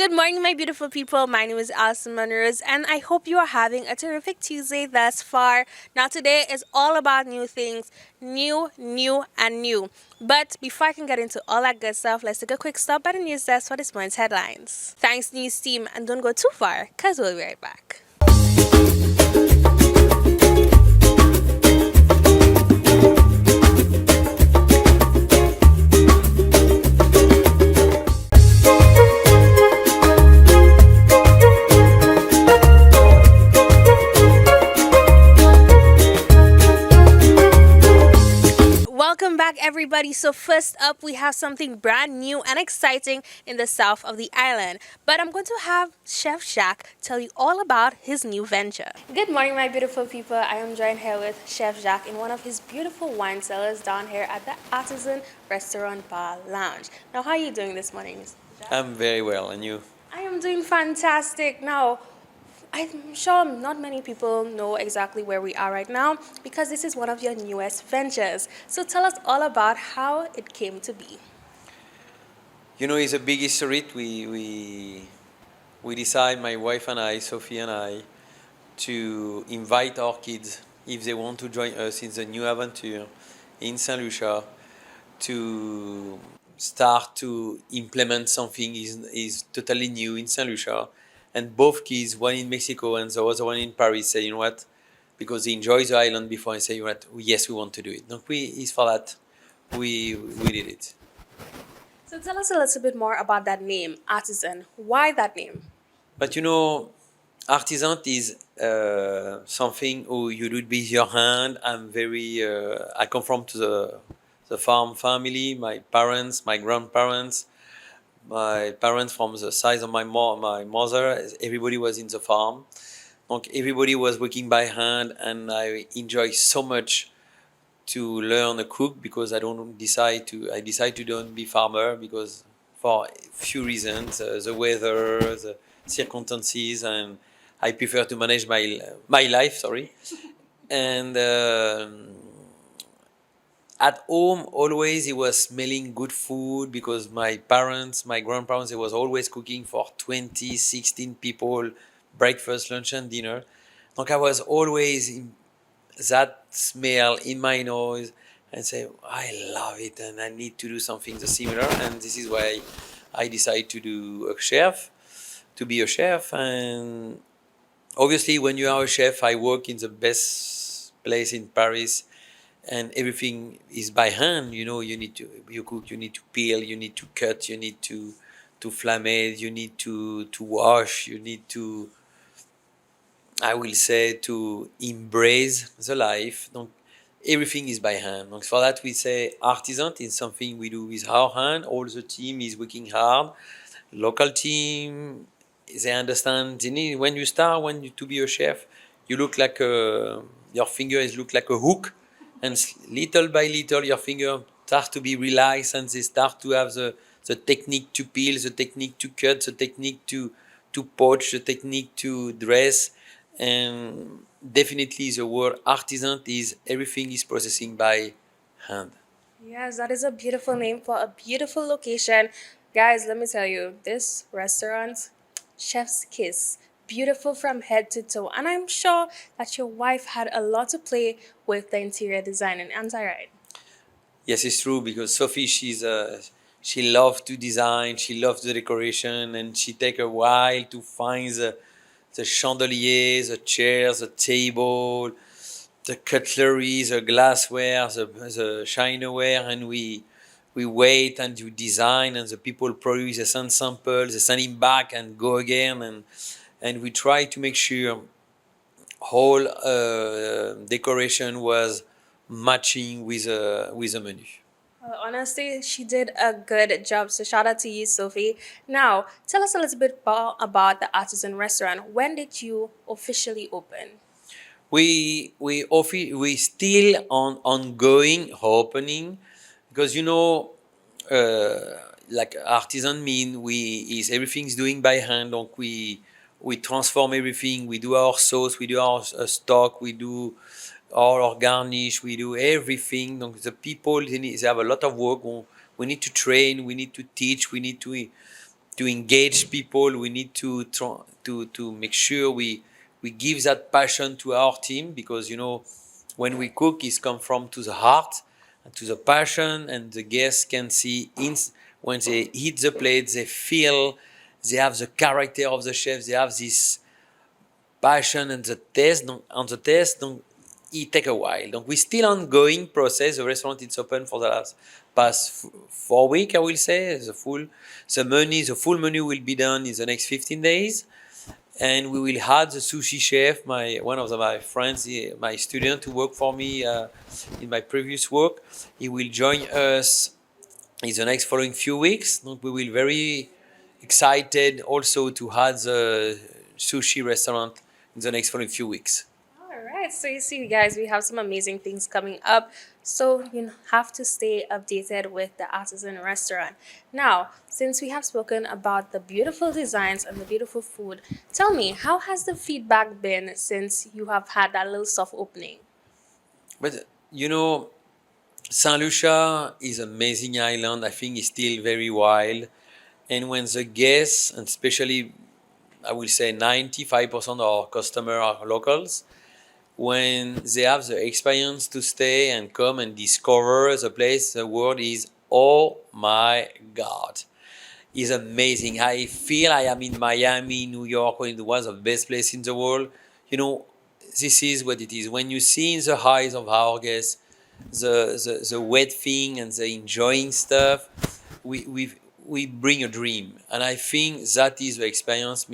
Good morning, my beautiful people. My name is Alison Monroe, and I hope you are having a terrific Tuesday thus far. Now, today is all about new things, and new. But before I can get into all that good stuff, let's take a quick stop at the news desk for this morning's headlines. Thanks, news team, and don't go too far, because we'll be right back. Welcome back, everybody. So, first up, we have something brand new and exciting in the south of the island. But I'm going to have Chef Jacques tell you all about his new venture. Good morning, my beautiful people. I am joined here with Chef Jacques in one of his beautiful wine cellars down here at the Artisan Restaurant Bar Lounge. Now, how are you doing this morning, Mr. Jacques? I'm very well, and you? I am doing fantastic. Now, I'm sure not many people know exactly where we are right now because this is one of your newest ventures. So tell us all about how it came to be. You know, it's a big history. We decide, my wife and I, Sophie and I, to invite our kids if they want to join us in the new adventure in Saint Lucia to start to implement something is totally new in Saint Lucia. And both kids, one in Mexico and the other one in Paris, say, you know what, because they enjoy the island before, and say, you know what, yes, we want to do it. Donc is for that we did it. So tell us a little bit more about that name, Artisan. Why that name? But you know, artisan is something you do it with your hand. I come from the farm family. My parents, my grandparents, my parents from the side of my mother, everybody was in the farm. Donc everybody was working by hand, and I enjoy so much to learn to cook because I decide to don't be farmer because for a few reasons, the weather, the circumstances, and I prefer to manage my life. Sorry, and at home always it was smelling good food because my grandparents, they was always cooking for 20, 16 people, breakfast, lunch, and dinner. Donc I was always in that smell in my nose and say, I love it and I need to do something similar. And this is why I decided to be a chef. And obviously, when you are a chef, I work in the best place in Paris, and everything is by hand. You know, you cook, you need to peel, you need to cut, you need to flamme, you need to wash, you need to, I will say, to embrace the life. Donc, everything is by hand. Donc, for that we say artisan is something we do with our hand. All the team is working hard. Local team, they understand. When you start, to be a chef, you look like your fingers look like a hook, and little by little your finger start to be relaxed, and they start to have the technique to peel, the technique to cut, the technique to poach, the technique to dress. And definitely the word artisan is everything is processing by hand. Yes, that is a beautiful name for a beautiful location. Guys, let me tell you, this restaurant, Chef's Kiss, beautiful from head to toe. And I'm sure that your wife had a lot to play with the interior design. And am I right? Yes, it's true because Sophie, she loves to design, she loves the decoration, and she take a while to find the chandelier, the chairs, the table, the cutlery, the glassware, the chinaware, and we wait and you design, and the people produce, they send samples, they send him back and go again, and we try to make sure whole decoration was matching with the menu. Honestly, she did a good job. So shout out to you, Sophie. Now, tell us a little bit about the Artisan Restaurant. When did you officially open? We still on ongoing opening because you know like artisan mean everything's doing by hand. Donc we transform everything, we do our sauce, we do our stock, we do all our garnish, we do everything. Donc the people they have a lot of work. We need to train, we need to teach, we need to to engage people. We need to make sure we give that passion to our team, because when we cook, it's come from to the heart and to the passion, and the guests can see when they eat the plate, they feel they have the character of the chef, they have this passion and the taste. On the taste, it take a while. Donc we still ongoing process. The restaurant is open for the past 4 weeks, I will say. The full menu will be done in the next 15 days, and we will have the sushi chef, one of my friends, my student who worked for me in my previous work. He will join us in the next following few weeks. Donc we will very excited also to have the sushi restaurant in the next following few weeks. All right, so you see, guys, we have some amazing things coming up. So you have to stay updated with the Artisan Restaurant. Now, since we have spoken about the beautiful designs and the beautiful food, tell me, how has the feedback been since you have had that little soft opening? But Saint Lucia is an amazing island. I think it's still very wild. And when the guests, and especially I will say 95% of our customers are locals, when they have the experience to stay and come and discover the place, the word is, oh my God, it's amazing. I feel I am in Miami, New York, when it was the best place in the world. This is what it is. When you see in the eyes of our guests the wet thing and the enjoying stuff, we bring a dream, and I think that is the experience.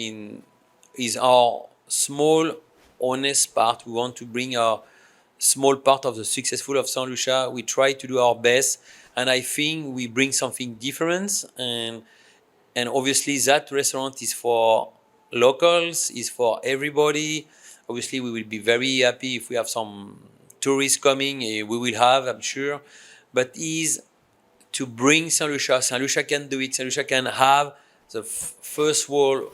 Is our small honest part. We want to bring our small part of the successful of Saint Lucia. We try to do our best, and I think we bring something different. And obviously that restaurant is for locals, is for everybody. Obviously we will be very happy if we have some tourists coming. We will have, I'm sure, but is to bring Saint Lucia. Saint Lucia can do it. Saint Lucia can have the first world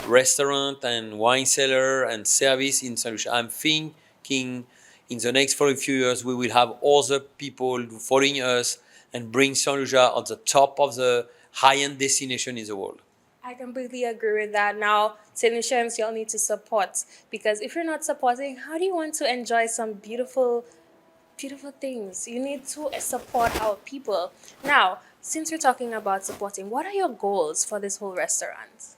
restaurant and wine cellar and service in Saint Lucia. I'm thinking in the next few years we will have other people following us and bring Saint Lucia on the top of the high-end destination in the world. I completely agree with that. Now, Tunisians, y'all need to support, because if you're not supporting, how do you want to enjoy some beautiful, beautiful things? You need to support our people. Now, since we're talking about supporting, what are your goals for this whole restaurant?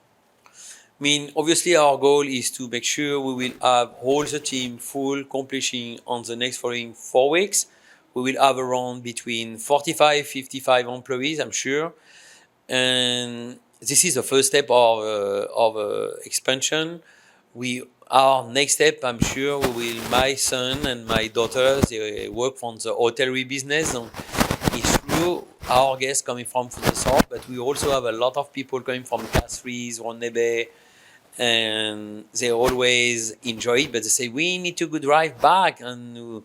Obviously, our goal is to make sure we will have all the team full completion on the next following 4 weeks. We will have around between 45, 55 employees, I'm sure. And this is the first step of expansion. Our next step, I'm sure, my son and my daughter, they work from the hotelry business. And it's true, our guests coming from the south, but we also have a lot of people coming from Castries, Ronne-Bay, and they always enjoy it, but they say, we need to go drive back, and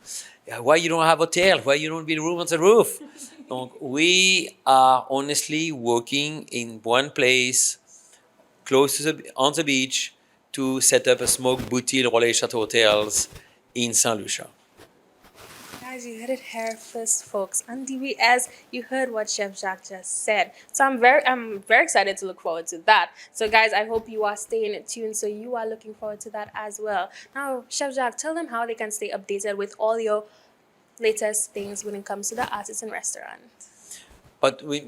why you don't have hotel, why you don't build room on the roof. Donc, we are honestly working in one place close to on the beach to set up a smoke boutique relais chateau hotels in Saint Lucia. Guys, you heard it here first, folks. On DBS, you heard what Chef Jacques just said. So I'm very excited to look forward to that. So guys, I hope you are staying tuned, so you are looking forward to that as well. Now, Chef Jacques, tell them how they can stay updated with all your latest things when it comes to the Artisan Restaurant. But we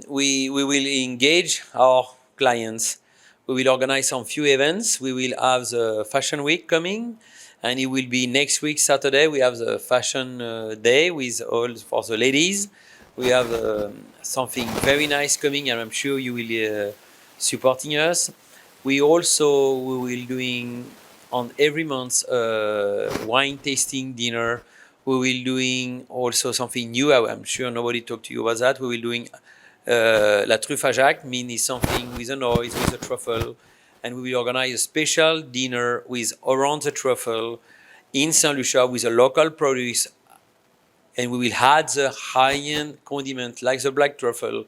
will engage our clients. We will organize some few events. We will have the Fashion Week coming, and it will be next week Saturday. We have the Fashion Day with all for the ladies. We have something very nice coming, and I'm sure you will supporting us. We will doing on every month wine tasting dinner. We will doing also something new. I'm sure nobody talked to you about that. We will doing La Truffe à Jacques, meaning something with a noise, with a truffle. And we will organize a special dinner with around the truffle in Saint Lucia with a local produce. And we will add the high-end condiment like the black truffle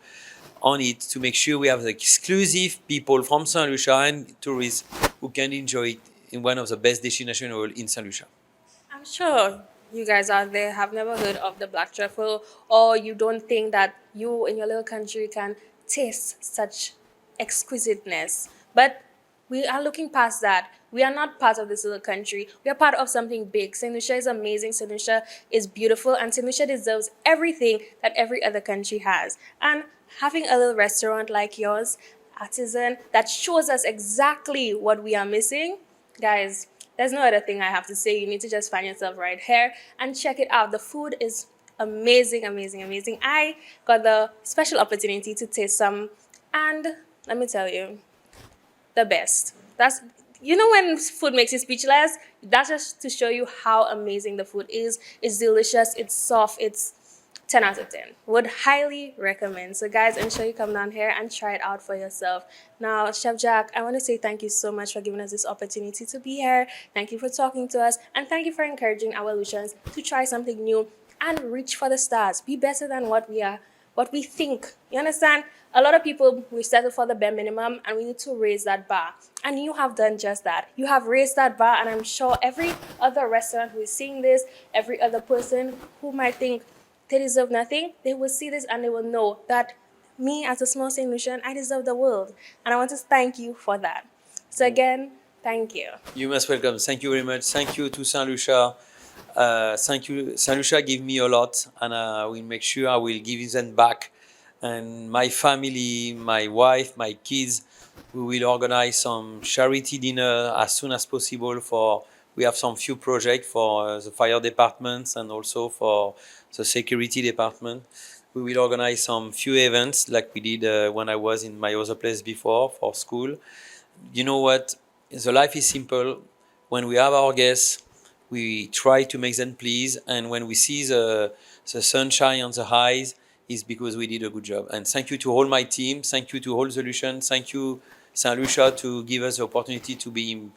on it to make sure we have the exclusive people from Saint Lucia and tourists who can enjoy it in one of the best destinations in Saint Lucia. I'm sure you guys out there have never heard of the black truffle, or you don't think that you in your little country can taste such exquisiteness. But we are looking past that. We are not part of this little country. We are part of something big. St. Lucia is amazing. St. Lucia is beautiful. And St. Lucia deserves everything that every other country has. And having a little restaurant like yours, Artisan, that shows us exactly what we are missing, guys, there's no other thing I have to say. You need to just find yourself right here and check it out. The food is amazing, amazing, amazing. I got the special opportunity to taste some, and let me tell you, the best. That's, you know, when food makes you speechless, that's just to show you how amazing the food is. It's delicious, it's soft, it's 10 out of 10. Would highly recommend. So guys, ensure you come down here and try it out for yourself. Now, Chef Jack, I want to say thank you so much for giving us this opportunity to be here. Thank you for talking to us, and thank you for encouraging our Lucians to try something new and reach for the stars. Be better than what we are, what we think. You understand? A lot of people, we settle for the bare minimum, and we need to raise that bar. And you have done just that. You have raised that bar, and I'm sure every other restaurant who is seeing this, every other person who might think they deserve nothing, they will see this and they will know that me as a small St. Lucian, I deserve the world. And I want to thank you for that. So again, thank you. You most welcome. Thank you very much. Thank you to Saint Lucia. Thank you. Saint Lucia gave me a lot, and I will make sure I will give them back. And my family, my wife, my kids, we will organize some charity dinner as soon as possible. We have some few projects for the fire departments and also for the security department. We will organize some few events like we did when I was in my other place before for school. You know what? The life is simple. When we have our guests, we try to make them pleased, and when we see the sunshine on the eyes, is because we did a good job. And thank you to all my team. Thank you to all the Lucians. Thank you, Saint Lucia, to give us the opportunity to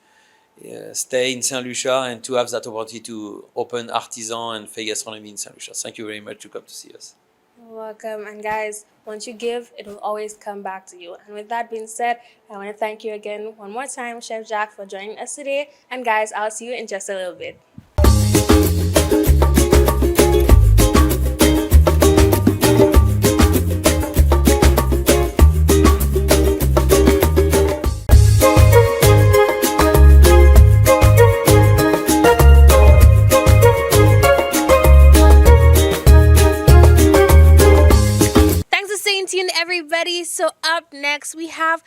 stay in Saint Lucia and to have that opportunity to open Artisan and Fay Gastronomy in Saint Lucia. Thank you very much to come to see us. You're welcome. And guys, once you give, it will always come back to you. And with that being said, I want to thank you again one more time, Chef Jack, for joining us today. And guys, I'll see you in just a little bit. Everybody, so up next we have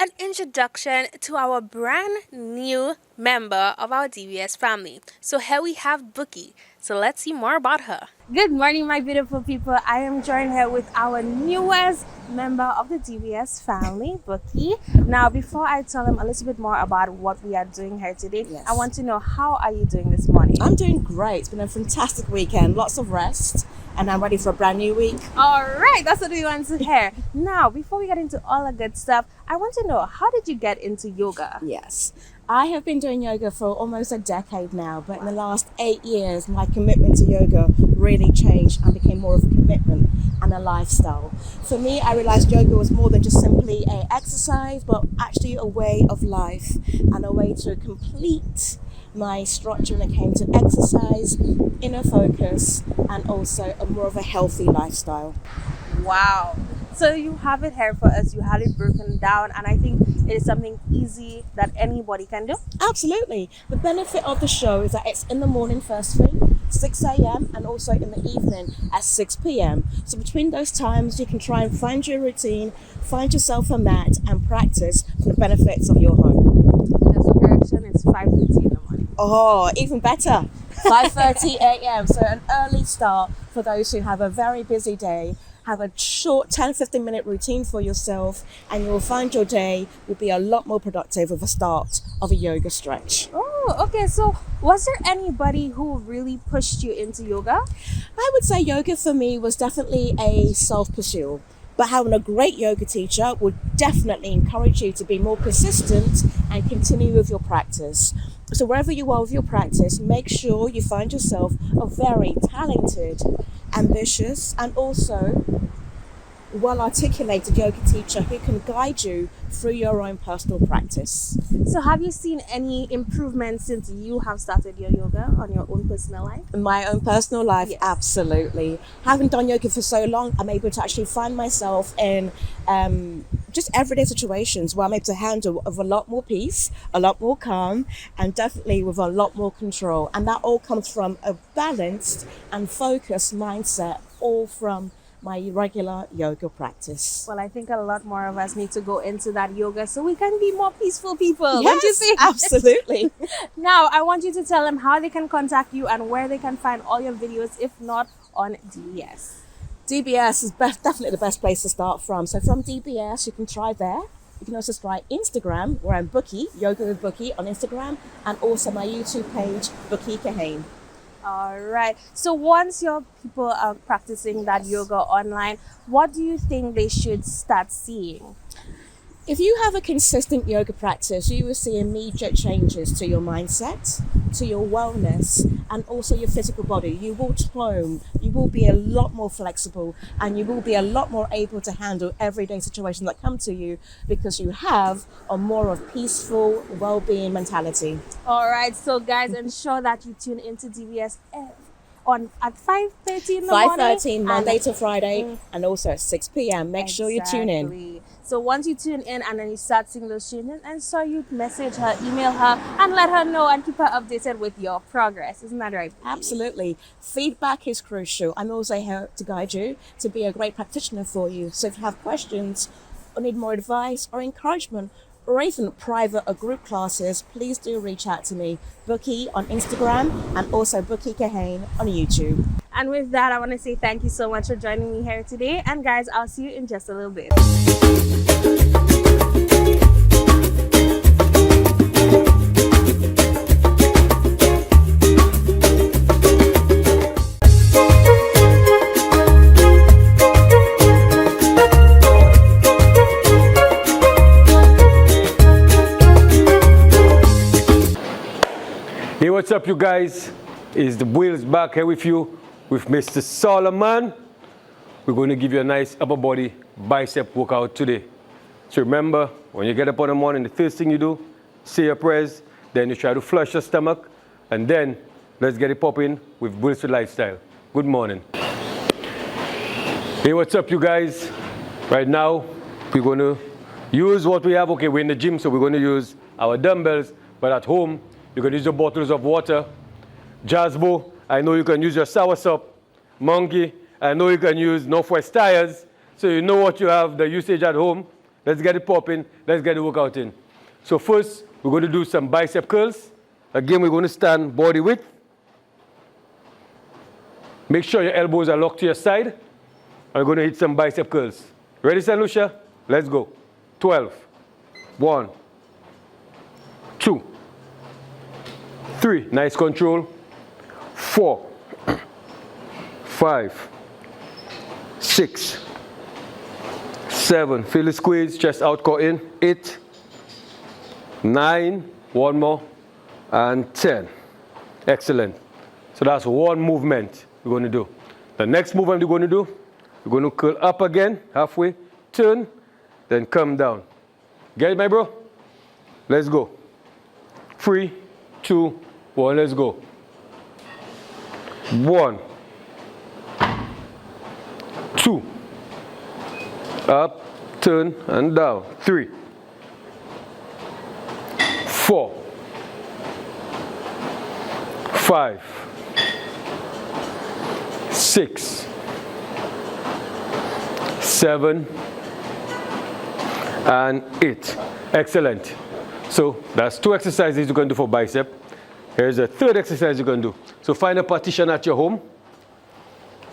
an introduction to our brand new member of our DBS family. So here we have Buki. So let's see more about her. Good morning, my beautiful people. I am joined here with our newest member of the DBS family, Buki. Now, before I tell them a little bit more about what we are doing here today, Yes. I want to know, how are you doing this morning? I'm doing great. It's been a fantastic weekend, lots of rest, and I'm ready for a brand new week. All right, that's what we want to hear. Now, before we get into all the good stuff, I want to know, how did you get into yoga? Yes, I have been doing yoga for almost a decade now, but in the last 8 years, my commitment to yoga really changed and became more of a commitment and a lifestyle. For me, I realized yoga was more than just simply an exercise, but actually a way of life and a way to complete my structure when it came to exercise, inner focus, and also a more of a healthy lifestyle. Wow. So you have it here for us. You have it broken down, and I think it is something easy that anybody can do. Absolutely. The benefit of the show is that it's in the morning first thing, 6 a.m. and also in the evening at 6 p.m. So between those times, you can try and find your routine, find yourself a mat and practice for the benefits of your home. Just a correction, it's 5:50 in the morning. Oh, even better. 5:30 a.m. So an early start for those who have a very busy day. Have a short 10-15 minute routine for yourself, and you will find your day will be a lot more productive with the start of a yoga stretch. Oh, okay. So was there anybody who really pushed you into yoga? I would say yoga for me was definitely a self-pursuit, but having a great yoga teacher would definitely encourage you to be more persistent and continue with your practice. So wherever you are with your practice, make sure you find yourself a very talented, ambitious, and also well-articulated yoga teacher who can guide you through your own personal practice. So have you seen any improvements since you have started your yoga on your own personal life? In my own personal life, Yes. Absolutely. Having done yoga for so long, I'm able to actually find myself in just everyday situations where I'm able to handle with a lot more peace, a lot more calm, and definitely with a lot more control. And that all comes from a balanced and focused mindset, all from my regular yoga practice. Well, I think a lot more of us need to go into that yoga so we can be more peaceful people. Yes, Don't you think? absolutely. Now, I want you to tell them how they can contact you and where they can find all your videos, if not on DBS. DBS is definitely the best place to start from. So from DBS, you can try there. You can also try Instagram, where I'm Buki, Yoga with Buki on Instagram, and also my YouTube page, Buki Cahane. All right. So once your people are practicing that yoga online, what do you think they should start seeing? If you have a consistent yoga practice, you will see immediate changes to your mindset, to your wellness, and also your physical body. You will tone, you will be a lot more flexible, and you will be a lot more able to handle everyday situations that come to you because you have a more of peaceful, well-being mentality. All right. So guys, ensure that you tune into DBS on at 5:30 in the morning. 5:30 Monday to Friday, and also at 6 p.m. Make sure you tune in. Exactly. So once you tune in and then you start seeing those changes, and so you message her, email her, and let her know and keep her updated with your progress. Isn't that right? Absolutely. Feedback is crucial. I'm also here to guide you to be a great practitioner for you. So if you have questions or need more advice or encouragement, or even private or group classes, please do reach out to me. Buki on Instagram and also Buki Cahane on YouTube. And with that, I want to say thank you so much for joining me here today. And guys, I'll see you in just a little bit. Hey, what's up, you guys? It's the Wheels back here with you with Mr. Solomon. We're going to give you a nice upper body bicep workout today. So remember, when you get up in the morning, the first thing you do, say your prayers, then you try to flush your stomach, and then let's get it popping with Bweelzfit lifestyle. Good morning. Hey, what's up, you guys? Right now, we're going to use what we have. Okay, we're in the gym, so we're going to use our dumbbells, but at home, you can use your bottles of water. Jasbo, I know you can use your soursop. Monkey, I know you can use Northwest tires. So you know what you have, the usage at home. Let's get it popping. Let's get the workout in. So first, we're going to do some bicep curls. Again, we're going to stand body width. Make sure your elbows are locked to your side. And we're going to hit some bicep curls. Ready, St. Lucia? Let's go. 12. 1, 2, 3, nice control. 4, 5, 6, 7, feel the squeeze, chest out, core in. 8, 9, one more, and 10. Excellent. So that's one movement we're going to do. The next movement we're going to do, we're going to curl up again, halfway, turn, then come down. Get it, my bro? Let's go. 3, 2, 1, let's go. 1, 2, up, turn, and down. 3, 4, 5, 6, 7, and 8. Excellent. So that's 2 exercises you can do for bicep. Here's a third exercise you can do. So find a partition at your home.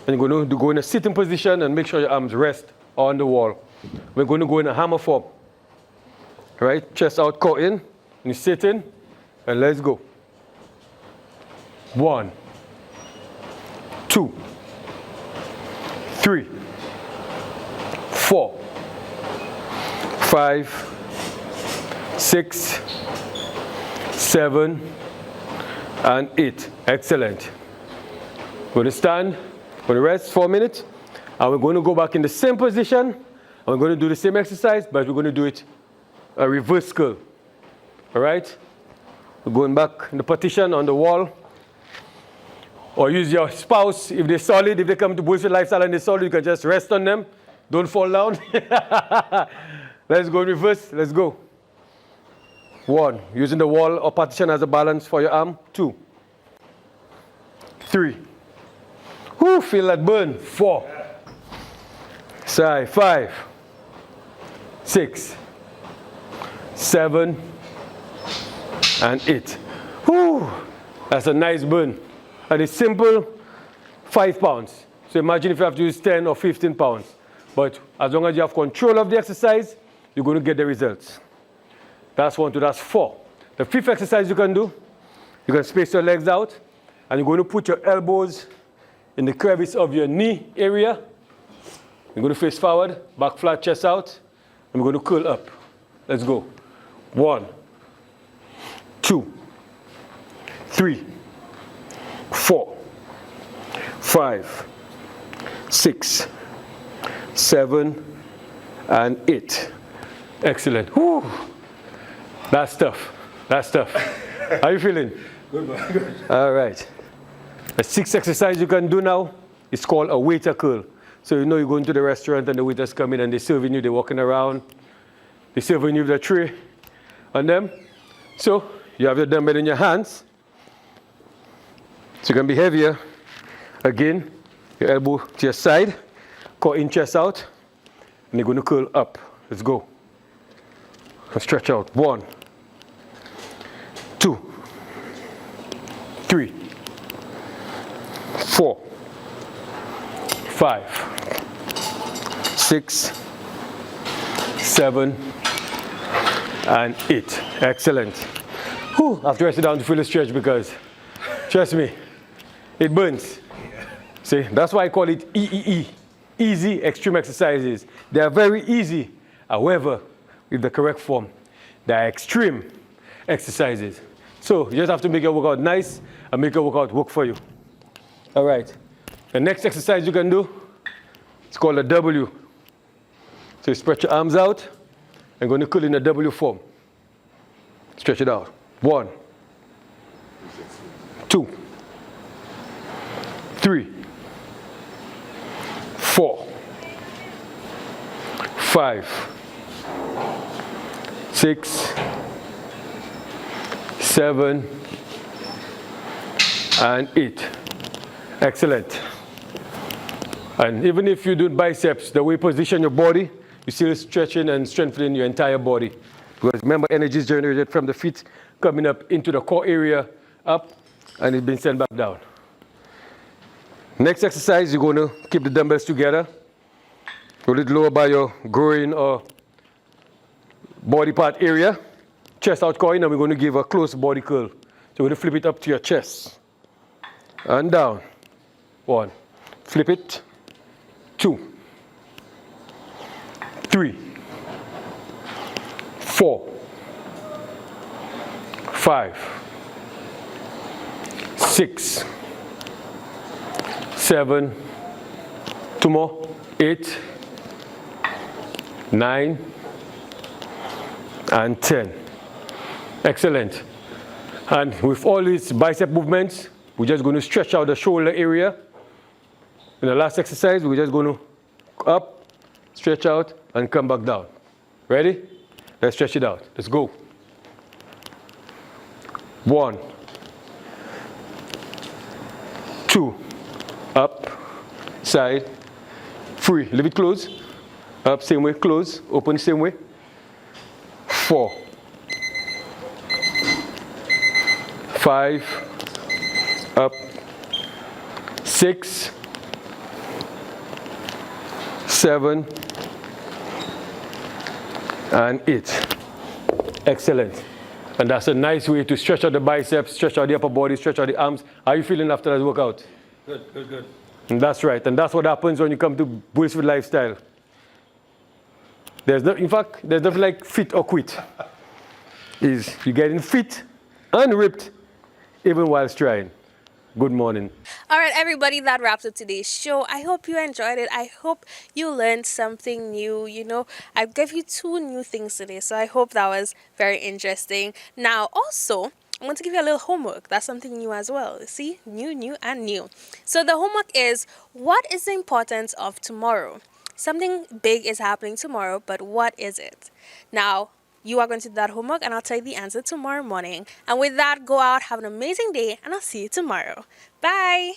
And you're going to go in a sitting position and make sure your arms rest on the wall. We're going to go in a hammer form. Right? Chest out, core in. And you sit in. And let's go. 1, 2, 3, 4, 5, 6, 7, and 8. Excellent. We're going to stand, we're going to rest for a minute, and we're going to go back in the same position, and we're going to do the same exercise, but we're going to do it a reverse curl. All right? We're going back in the partition on the wall, or use your spouse. If they're solid, if they come to Bweelzfit lifestyle and they're solid, you can just rest on them. Don't fall down. Let's go in reverse. Let's go. 1. Using the wall or partition as a balance for your arm. 2. 3. Whoo, feel that burn. 4. Side. 5. 6. 7. And 8. Whoo, that's a nice burn. And it's simple, 5 pounds. So imagine if you have to use 10 or 15 pounds. But as long as you have control of the exercise, you're going to get the results. That's 1, 2, that's 4. The 5th exercise you can do, you can space your legs out, and you're going to put your elbows in the crevice of your knee area. You're going to face forward, back flat, chest out, and we're going to curl up. Let's go. 1, 2, 3, 4, 5, 6, 7, and 8. Excellent. Whew. That's tough. That's tough. How are you feeling? Good, man. Good. All right. The 6th exercise you can do now is called a waiter curl. So you know you're going to the restaurant and the waiters come in and they're serving you, they're walking around, they're serving you with a tray on them. So you have your dumbbell in your hands. So you can be heavier. Again, your elbow to your side, core in, chest out, and you're going to curl up. Let's go. And stretch out. 1, 2, 3, 4, 5, 6, 7, and 8. Excellent. Whew, I have to rest it down to feel the stretch because, trust me, it burns. See, that's why I call it EEE, easy extreme exercises. They are very easy. However, with the correct form, they are extreme exercises. So you just have to make your workout nice and make your workout work for you. All right. The next exercise you can do, it's called a W. So you stretch your arms out and going to curl in a W form. Stretch it out. 1, 2, 3, 4, 5, 6, 7, and 8. Excellent. And even if you do biceps, the way you position your body, you're still stretching and strengthening your entire body. Because remember, energy is generated from the feet coming up into the core area, up, and it's been sent back down. Next exercise, you're going to keep the dumbbells together. Go a little lower by your groin or body part area. Chest out coin, and we're going to give a close body curl. So we're going to flip it up to your chest. And down. 1. Flip it. 2. 3. 4. 5. 6. 7. 2 more. 8. 9. And 10. Excellent. And with all these bicep movements, we're just going to stretch out the shoulder area. In the last exercise, we're just going to up, stretch out, and come back down. Ready? Let's stretch it out. Let's go. 1, 2, up, side, 3, a little bit close, up, same way, close, open, same way, 4, 5, up, 6, 7, and 8. Excellent. And that's a nice way to stretch out the biceps, stretch out the upper body, stretch out the arms. How are you feeling after that workout? Good, good, good. And that's right. And that's what happens when you come to Bweelzfit lifestyle. There's no, in fact, there's nothing like fit or quit. Is you're getting fit and ripped even while trying. Good morning. All right, everybody, that wraps up today's show. I hope you enjoyed it. I hope you learned something new. You know, I gave you 2 new things today, so I hope that was very interesting. Now, also, I'm going to give you a little homework. That's something new as well. See, new, and new. So the homework is, what is the importance of tomorrow? something big is happening tomorrow, but what is it? Now, you are going to do that homework, and I'll tell you the answer tomorrow morning. And with that, go out, have an amazing day, and I'll see you tomorrow. Bye.